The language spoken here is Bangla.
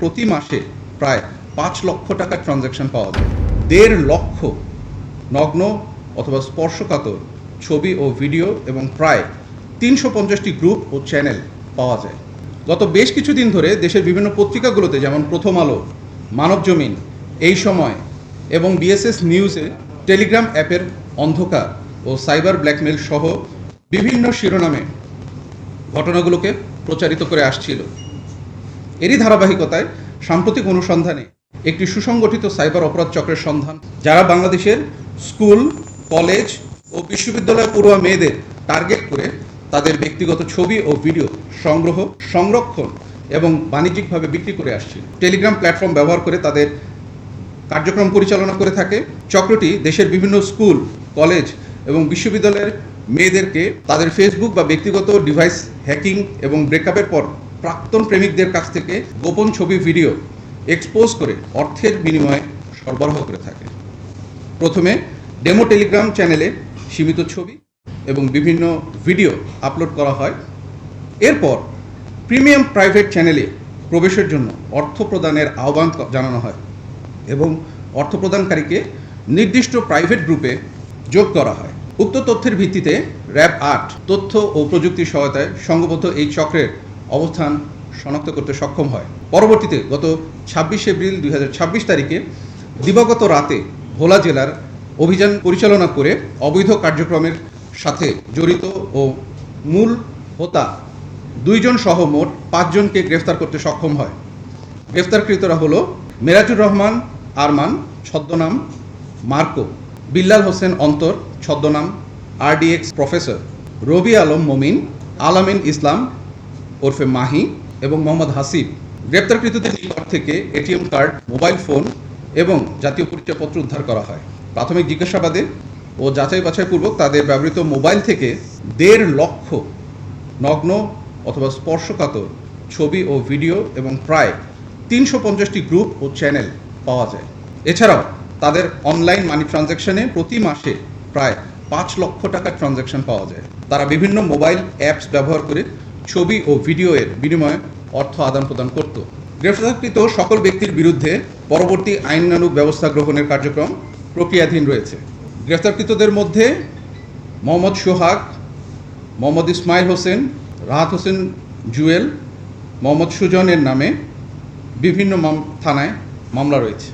প্রতি মাসে প্রায় ৫ লক্ষ টাকার ট্রানজ্যাকশন পাওয়া যায়। ১.৫ লক্ষ নগ্ন অথবা স্পর্শকাতর ছবি ও ভিডিও এবং প্রায় ৩৫০টি গ্রুপ ও চ্যানেল পাওয়া যায়। গত বেশ কিছুদিন ধরে দেশের বিভিন্ন পত্রিকাগুলোতে যেমন প্রথম আলো, মানবজমিন, এই সময় এবং বিএসএস নিউজে টেলিগ্রাম অ্যাপের অন্ধকার ও সাইবার ব্ল্যাকমেল সহ বিভিন্ন শিরোনামে ঘটনাগুলোকে প্রচারিত করে আসছিল। এরই ধারাবাহিকতায় সাম্প্রতিক অনুসন্ধানে একটি সুসংগঠিত সাইবার অপরাধ চক্রের সন্ধান, যারা বাংলাদেশের স্কুল, কলেজ ও বিশ্ববিদ্যালয় পড়ুয়া মেয়েদের টার্গেট করে তাদের ব্যক্তিগত ছবি ও ভিডিও সংগ্রহ, সংরক্ষণ এবং বাণিজ্যিকভাবে বিক্রি করে আসছিল। টেলিগ্রাম প্ল্যাটফর্ম ব্যবহার করে তাদের কার্যক্রম পরিচালনা করে থাকে। চক্রটি দেশের বিভিন্ন স্কুল, কলেজ এবং বিশ্ববিদ্যালয়ের মেয়েদেরকে তাদের ফেসবুক বা ব্যক্তিগত ডিভাইস হ্যাকিং এবং ব্রেকআপের পর প্রাক্তন প্রেমিকদের কাছ থেকে গোপন ছবি, ভিডিও এক্সপোজ করে অর্থের বিনিময়ে সরবরাহ করে থাকে। প্রথমে ডেমো টেলিগ্রাম চ্যানেলে সীমিত ছবি এবং বিভিন্ন ভিডিও আপলোড করা হয়। এরপর প্রিমিয়াম প্রাইভেট চ্যানেলে প্রবেশের জন্য অর্থ প্রদানের আহ্বান জানানো হয় এবং অর্থ প্রদানকারীকে নির্দিষ্ট প্রাইভেট গ্রুপে যোগ করা হয়। উক্ত তথ্যের ভিত্তিতে র্যাব ৮ তথ্য ও প্রযুক্তির সহায়তায় সংঘবদ্ধ এই চক্রের অবস্থান শনাক্ত করতে সক্ষম হয়। পরবর্তীতে গত ২৬ এপ্রিল ২০২৬ তারিখে দিবাগত রাতে ভোলা জেলার অভিযান পরিচালনা করে অবৈধ কার্যক্রমের সাথে জড়িত ও মূল হোতা ২ জন সহ মোট ৫ জনকে গ্রেফতার করতে সক্ষম হয়। গ্রেফতারকৃতরা হলো মেরাজুর রহমান আরমান ছদ্মনাম মার্কো, বিল্লাল হোসেন অন্তর ছদ্মনাম RDX প্রফেসর, রবি আলম মমিন, আলামিন ইসলাম ওরফে মাহি এবং মোহাম্মদ হাসিব। গ্রেপ্তারকৃতদের নিকট থেকে এটিএম কার্ড, মোবাইল ফোন এবং জাতীয় পরিচয়পত্র উদ্ধার করা হয়। প্রাথমিক জিজ্ঞাসাবাদে ও যাচাই বাছাইপূর্বক তাদের ব্যবহৃত মোবাইল থেকে ১.৫ লক্ষ নগ্ন অথবা স্পর্শকাতর ছবি ও ভিডিও এবং প্রায় ৩৫০টি গ্রুপ ও চ্যানেল পাওয়া যায়। এছাড়াও তাদের অনলাইন মানি ট্রানজ্যাকশনে প্রতি মাসে প্রায় ৫ লক্ষ টাকার ট্রানজ্যাকশন পাওয়া যায়। তারা বিভিন্ন মোবাইল অ্যাপস ব্যবহার করে ছবি ও ভিডিও এর বিনিময়ে অর্থ আদান প্রদান করত। গ্রেফতারকৃত সকল ব্যক্তির বিরুদ্ধে পরবর্তী আইনানুগ ব্যবস্থা গ্রহণের কার্যক্রম প্রক্রিয়াধীন রয়েছে। গ্রেফতারকৃতদের মধ্যে মোহাম্মদ সোহাগ, মোহাম্মদ ইসমাইল হোসেন, রাহাত হোসেন জুয়েল, মোহাম্মদ সুজনের নামে বিভিন্ন থানায় মামলা রয়েছে।